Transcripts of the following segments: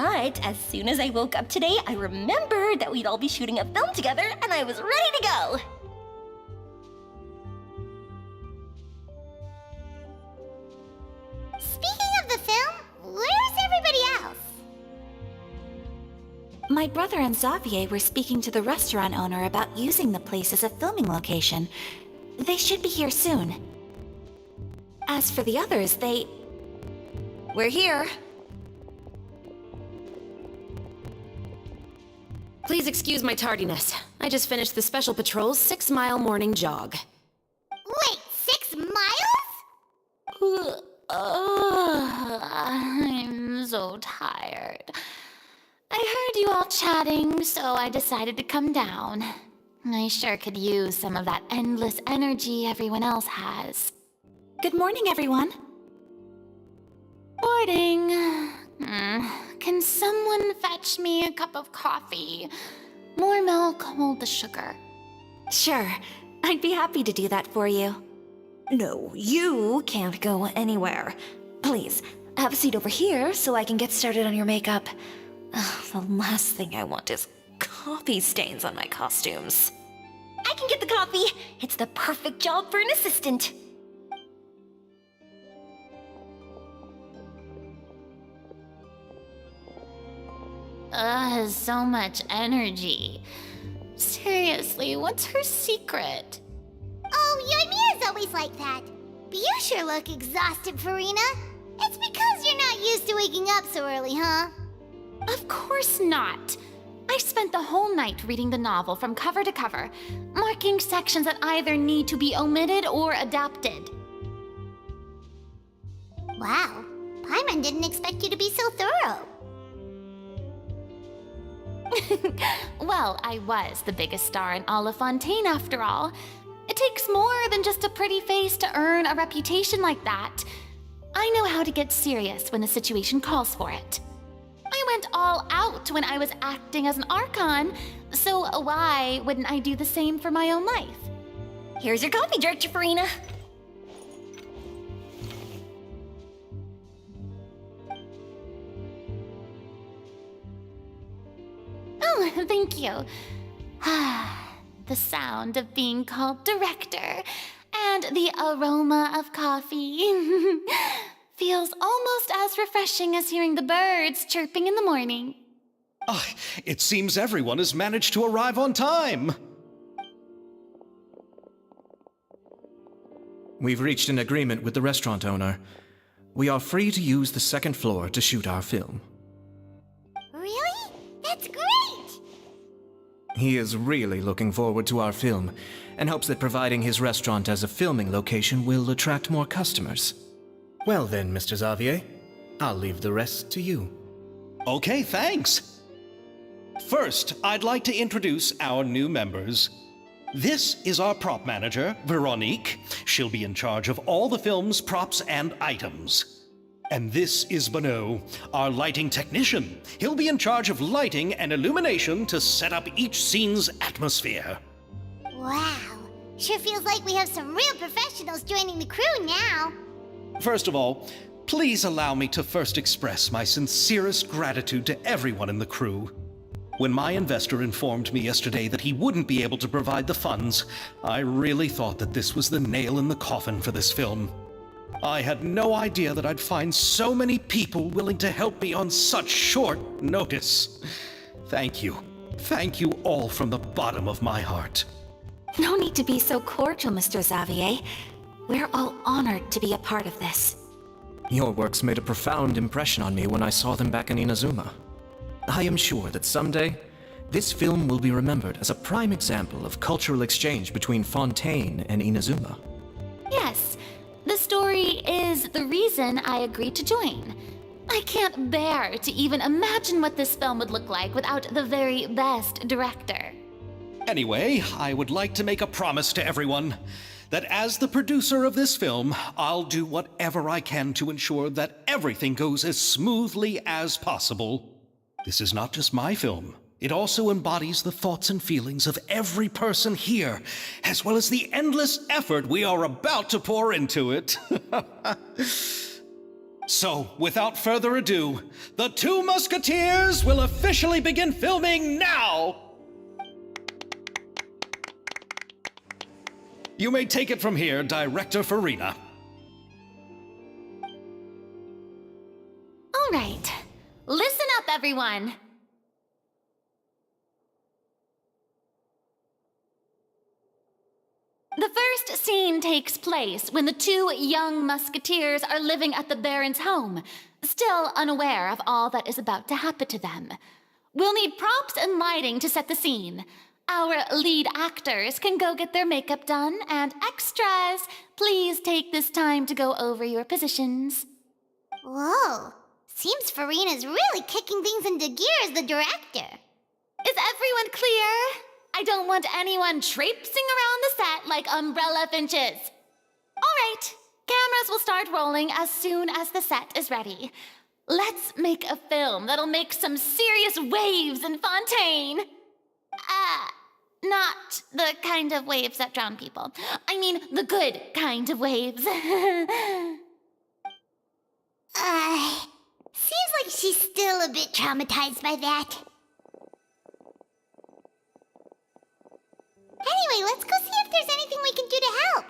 But as soon as I woke up today, I remembered that we'd all be shooting a film together, and I was ready to go. Speaking of the film, where's everybody else? My brother and Xavier were speaking to the restaurant owner about using the place as a filming location. They should be here soon. As for the others, We're here. Please excuse my tardiness. I just finished the Special Patrol's 6-mile morning jog. Wait, 6 miles? I'm so tired. I heard you all chatting, so I decided to come down. I sure could use some of that endless energy everyone else has. Good morning, everyone. Morning. Can someone fetch me a cup of coffee? More milk, hold the sugar. Sure, I'd be happy to do that for you. No, you can't go anywhere. Please, have a seat over here so I can get started on your makeup. The last thing I want is coffee stains on my costumes. I can get the coffee. It's the perfect job for an assistant. So much energy. Seriously, what's her secret? Oh, Ymira's always like that. But you sure look exhausted, Farina. It's because you're not used to waking up so early, huh? Of course not. I spent the whole night reading the novel from cover to cover, marking sections that either need to be omitted or adapted. Wow, Paimon didn't expect you to be so thorough. Well, I was the biggest star in Olifontaine after all. It takes more than just a pretty face to earn a reputation like that. I know how to get serious when the situation calls for it. I went all out when I was acting as an Archon, so why wouldn't I do the same for my own life? Here's your coffee, Director Farina. Oh, thank you. The sound of being called director and the aroma of coffee feels almost as refreshing as hearing the birds chirping in the morning. Oh, it seems everyone has managed to arrive on time. We've reached an agreement with the restaurant owner. We are free to use the second floor to shoot our film. Really? That's great! He is really looking forward to our film and hopes that providing his restaurant as a filming location will attract more customers. Well then, Mr. Xavier, I'll leave the rest to you. Okay, thanks. First, I'd like to introduce our new members. This is our prop manager, Veronique. She'll be in charge of all the film's props and items. And this is Bonneau, our lighting technician. He'll be in charge of lighting and illumination to set up each scene's atmosphere. Wow, sure feels like we have some real professionals joining the crew now. First of all, please allow me to first express my sincerest gratitude to everyone in the crew. When my investor informed me yesterday that he wouldn't be able to provide the funds, I really thought that this was the nail in the coffin for this film. I had no idea that I'd find so many people willing to help me on such short notice. Thank you. Thank you all from the bottom of my heart. No need to be so cordial, Mr. Xavier. We're all honored to be a part of this. Your works made a profound impression on me when I saw them back in Inazuma. I am sure that someday, this film will be remembered as a prime example of cultural exchange between Fontaine and Inazuma. Yes, the story is the reason I agreed to join. I can't bear to even imagine what this film would look like without the very best director. Anyway, I would like to make a promise to everyone that as the producer of this film, I'll do whatever I can to ensure that everything goes as smoothly as possible. This is not just my film. It also embodies the thoughts and feelings of every person here, as well as the endless effort we are about to pour into it. So, without further ado, the two Musketeers will officially begin filming now! You may take it from here, Director Farina. All right. Listen up, everyone. The first scene takes place when the two young musketeers are living at the Baron's home, still unaware of all that is about to happen to them. We'll need props and lighting to set the scene. Our lead actors can go get their makeup done, and extras, please take this time to go over your positions. Whoa. Seems Farina's really kicking things into gear as the director. Is everyone clear? I don't want anyone traipsing around the set like umbrella finches. All right, cameras will start rolling as soon as the set is ready. Let's make a film that'll make some serious waves in Fontaine. Not the kind of waves that drown people. I mean, the good kind of waves. Seems like she's still a bit traumatized by that. Anyway, let's go see if there's anything we can do to help.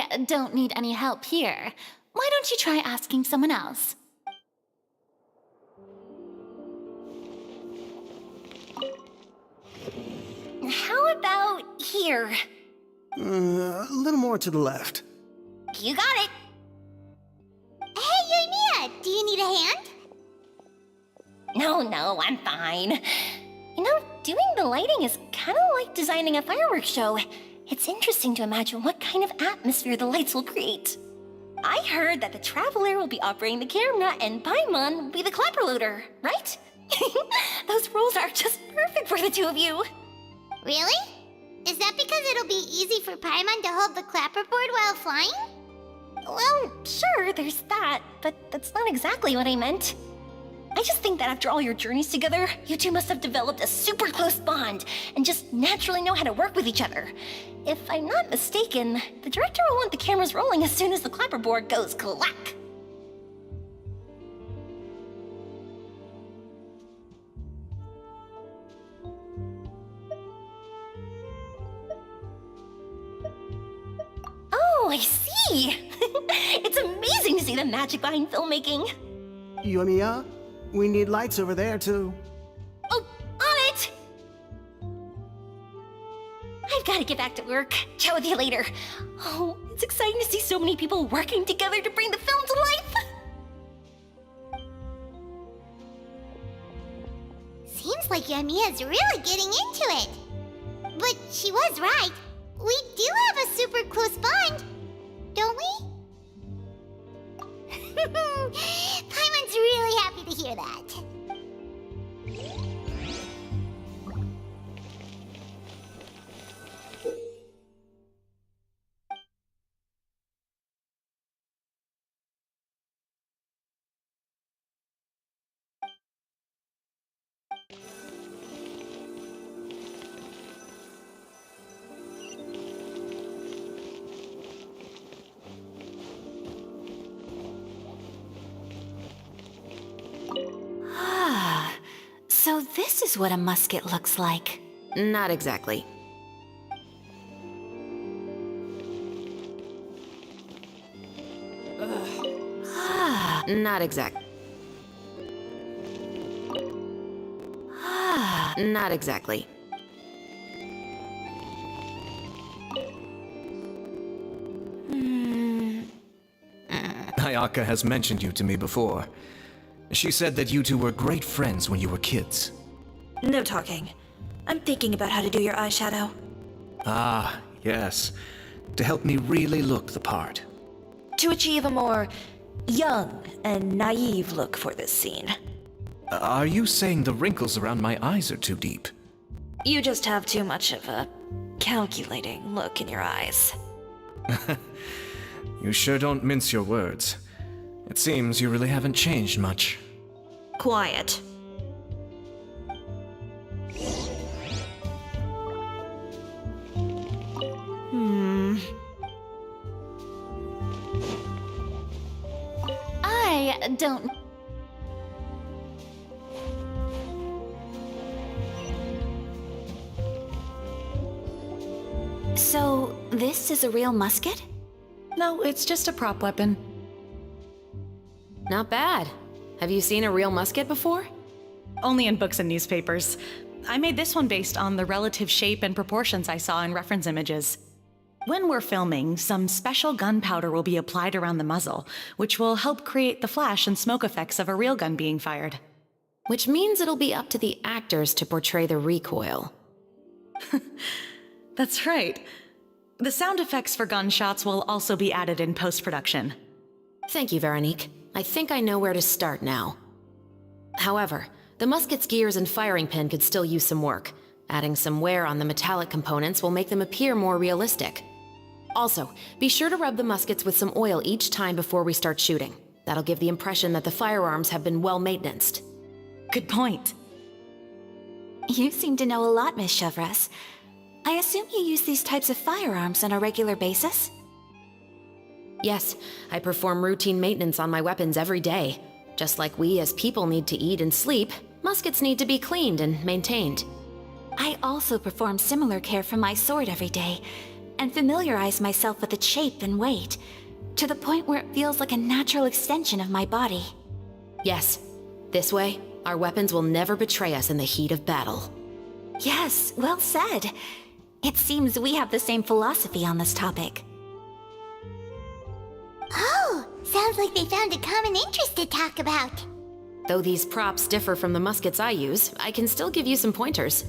I don't need any help here. Why don't you try asking someone else? How about here? A little more to the left. You got it. Hey, Yoimiya, do you need a hand? No, I'm fine. You know, doing the lighting is kind of like designing a fireworks show. It's interesting to imagine what kind of atmosphere the lights will create. I heard that the Traveler will be operating the camera and Paimon will be the clapper loader, right? Those roles are just perfect for the two of you. Really? Is that because it'll be easy for Paimon to hold the clapperboard while flying? Well, sure, there's that, but that's not exactly what I meant. I just think that after all your journeys together, you two must have developed a super close bond and just naturally know how to work with each other. If I'm not mistaken, the director will want the cameras rolling as soon as the clapperboard goes clack. Oh, I see! It's amazing to see the magic behind filmmaking. Yoimiya, we need lights over there, too. Oh, on it! I've got to get back to work. Chat with you later. Oh, it's exciting to see so many people working together to bring the film to life. Seems like Yoimiya's really getting into it. but she was right. We do have a super close bond, don't we? Paimon's really happy to hear that. So this is what a musket looks like. Not exactly. Not exact. Not exactly. Ayaka has mentioned you to me before. She said that you two were great friends when you were kids. No talking. I'm thinking about how to do your eyeshadow. Ah, yes. To help me really look the part. To achieve a more young and naive look for this scene. Are you saying the wrinkles around my eyes are too deep? You just have too much of a calculating look in your eyes. You sure don't mince your words. It seems you really haven't changed much. Quiet. I don't... So, this is a real musket? No, it's just a prop weapon. Not bad. Have you seen a real musket before? Only in books and newspapers. I made this one based on the relative shape and proportions I saw in reference images. When we're filming, some special gunpowder will be applied around the muzzle, which will help create the flash and smoke effects of a real gun being fired. Which means it'll be up to the actors to portray the recoil. That's right. The sound effects for gunshots will also be added in post-production. Thank you, Veronique. I think I know where to start now. However, the musket's gears and firing pin could still use some work. Adding some wear on the metallic components will make them appear more realistic. Also, be sure to rub the muskets with some oil each time before we start shooting. That'll give the impression that the firearms have been well maintained. Good point. You seem to know a lot, Miss Chevres. I assume you use these types of firearms on a regular basis? Yes, I perform routine maintenance on my weapons every day. Just like we as people need to eat and sleep, muskets need to be cleaned and maintained. I also perform similar care for my sword every day, and familiarize myself with its shape and weight, to the point where it feels like a natural extension of my body. Yes, this way, our weapons will never betray us in the heat of battle. Yes, well said. It seems we have the same philosophy on this topic. Oh, sounds like they found a common interest to talk about. Though these props differ from the muskets I use, I can still give you some pointers.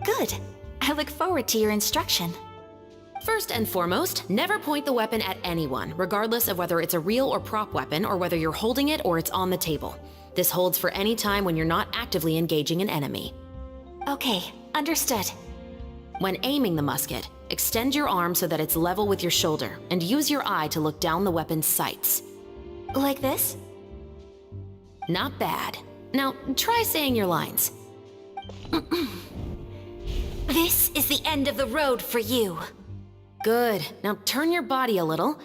Good. I look forward to your instruction. First and foremost, never point the weapon at anyone, regardless of whether it's a real or prop weapon or whether you're holding it or it's on the table. This holds for any time when you're not actively engaging an enemy. Okay, understood. When aiming the musket, extend your arm so that it's level with your shoulder, and use your eye to look down the weapon's sights. Like this? Not bad. Now, try saying your lines. This is the end of the road for you. Good. Now turn your body a little.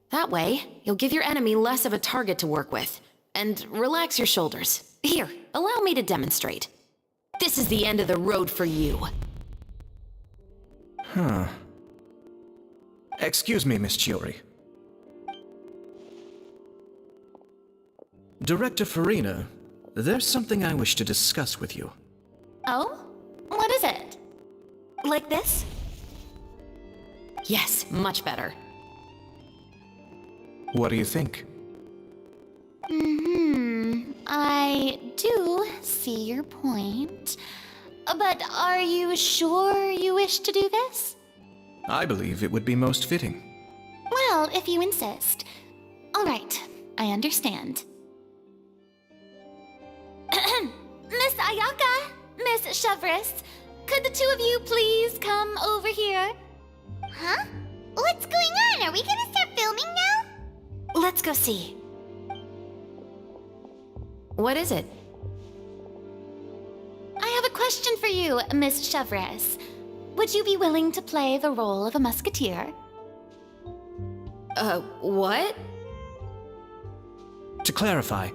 That way, you'll give your enemy less of a target to work with. And relax your shoulders. Here, allow me to demonstrate. This is the end of the road for you. Huh. Excuse me, Miss Chiori. Director Farina, there's something I wish to discuss with you. Oh? What is it? Like this? Yes, much better. What do you think? I do see your point. But are you sure you wish to do this? I believe it would be most fitting. Well, if you insist. All right, I understand. Miss Ayaka, Miss Chevris, could the two of you please come over here? Huh? What's going on? Are we gonna start filming now? Let's go see. What is it? I have a question for you, Miss Chevris. Would you be willing to play the role of a musketeer? What? To clarify,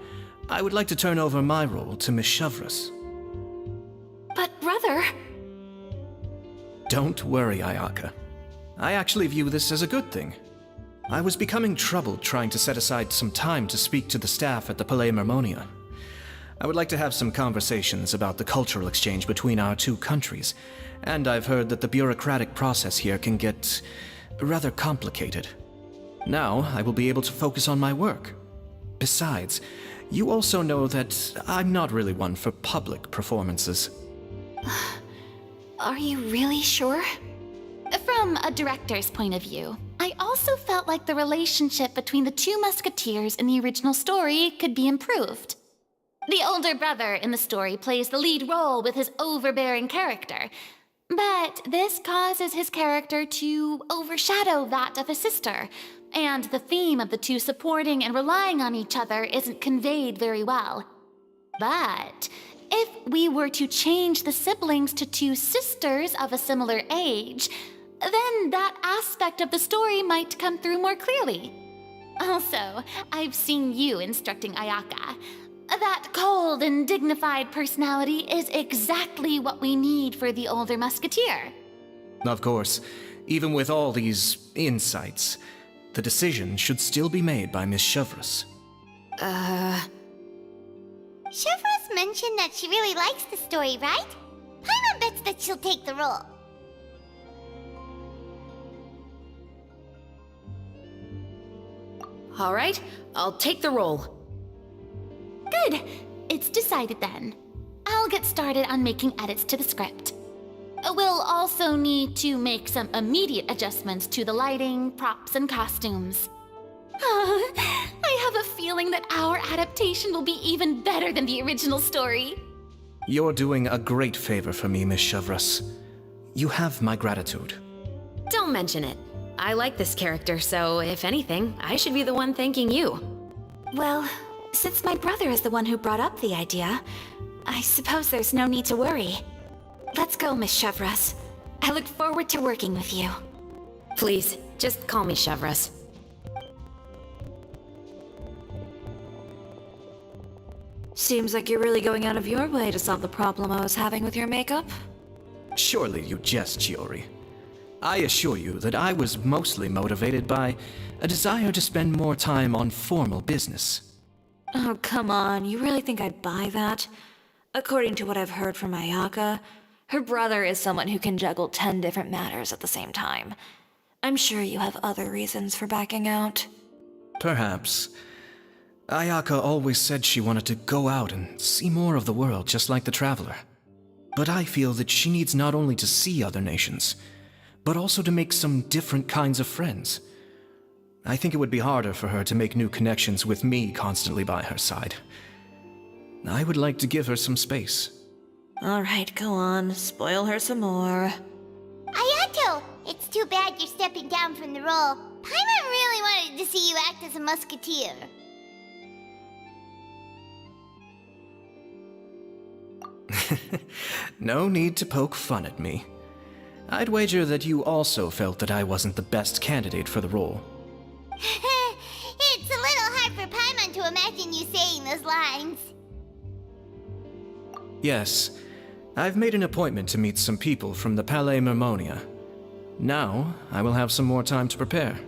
I would like to turn over my role to Miss Chevris. But brother... Don't worry, Ayaka. I actually view this as a good thing. I was becoming troubled trying to set aside some time to speak to the staff at the Palais Mermonia. I would like to have some conversations about the cultural exchange between our two countries, and I've heard that the bureaucratic process here can get rather complicated. Now, I will be able to focus on my work. Besides, you also know that I'm not really one for public performances. Are you really sure? From a director's point of view, I also felt like the relationship between the two musketeers in the original story could be improved. The older brother in the story plays the lead role with his overbearing character, but this causes his character to overshadow that of his sister, and the theme of the two supporting and relying on each other isn't conveyed very well. But if we were to change the siblings to two sisters of a similar age, then that aspect of the story might come through more clearly. Also, I've seen you instructing Ayaka. That cold and dignified personality is exactly what we need for the older musketeer. Of course, even with all these insights, the decision should still be made by Miss Chevris. Chevros mentioned that she really likes the story, right? Paimon bets that she'll take the role. All right, I'll take the role. Good. It's decided then. I'll get started on making edits to the script. We'll also need to make some immediate adjustments to the lighting, props, and costumes. I have a feeling that our adaptation will be even better than the original story. You're doing a great favor for me, Miss Chevris. You have my gratitude. Don't mention it. I like this character, so if anything, I should be the one thanking you. Well, since my brother is the one who brought up the idea, I suppose there's no need to worry. Let's go, Miss Chevris. I look forward to working with you. Please, just call me Chevris. Seems like you're really going out of your way to solve the problem I was having with your makeup. Surely you jest, Chiori. I assure you that I was mostly motivated by a desire to spend more time on formal business. Oh, come on. You really think I'd buy that? According to what I've heard from Ayaka, her brother is someone who can juggle 10 different matters at the same time. I'm sure you have other reasons for backing out. Perhaps. Ayaka always said she wanted to go out and see more of the world just like the Traveler. But I feel that she needs not only to see other nations, but also to make some different kinds of friends. I think it would be harder for her to make new connections with me constantly by her side. I would like to give her some space. Alright, go on. Spoil her some more. Ayato, it's too bad you're stepping down from the role. Paimon really wanted to see you act as a musketeer. No need to poke fun at me. I'd wager that you also felt that I wasn't the best candidate for the role. It's a little hard for Paimon to imagine you saying those lines. Yes, I've made an appointment to meet some people from the Palais Mermonia. Now, I will have some more time to prepare.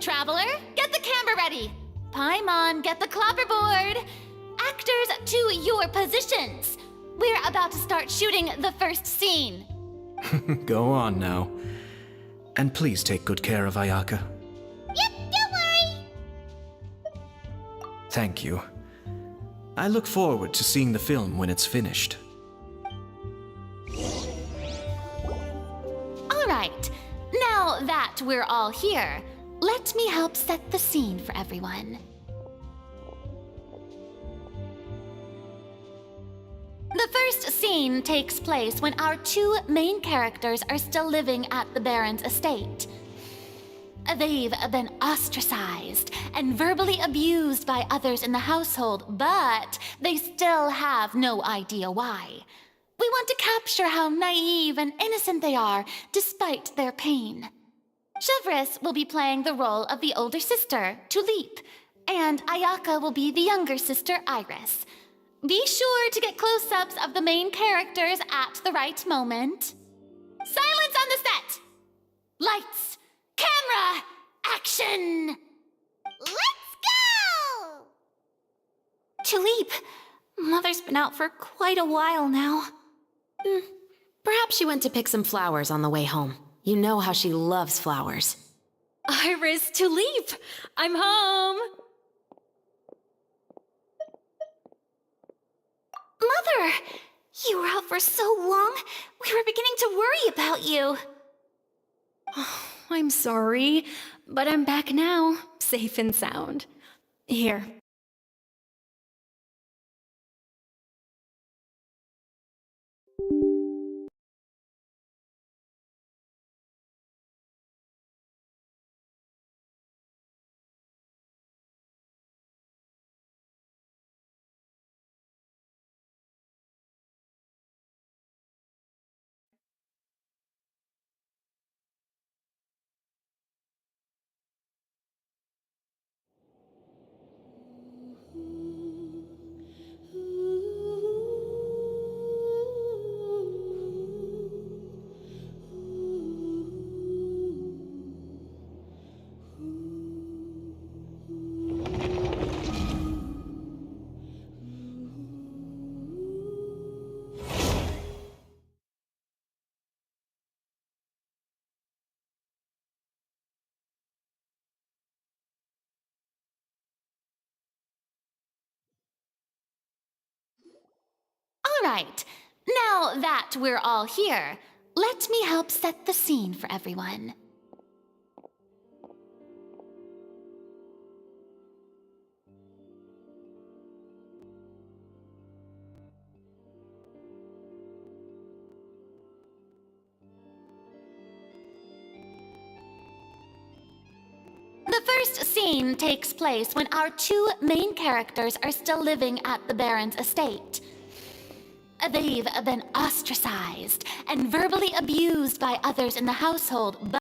Traveler, get the camera ready. Paimon, get the clapperboard. Actors, to your positions. We're about to start shooting the first scene. Go on now. And please take good care of Ayaka. Yep, don't worry. Thank you. I look forward to seeing the film when it's finished. right, now that we're all here, let me help set the scene for everyone. The first scene takes place when our two main characters are still living at the Baron's estate. They've been ostracized and verbally abused by others in the household, but they still have no idea why. We want to capture how naive and innocent they are despite their pain. Chevris will be playing the role of the older sister, Tulip, and Ayaka will be the younger sister, Iris. Be sure to get close-ups of the main characters at the right moment. Silence on the set! Lights! Camera! Action! Let's go! Tulip, Mother's been out for quite a while now. Perhaps she went to pick some flowers on the way home. You know how she loves flowers. Iris, Tulip, I'm home. Mother, you were out for so long, we were beginning to worry about you. I'm sorry, but I'm back now, safe and sound. Here. All right, now that we're all here, let me help set the scene for everyone. The first scene takes place when our two main characters are still living at the Baron's estate. They've been ostracized and verbally abused by others in the household, but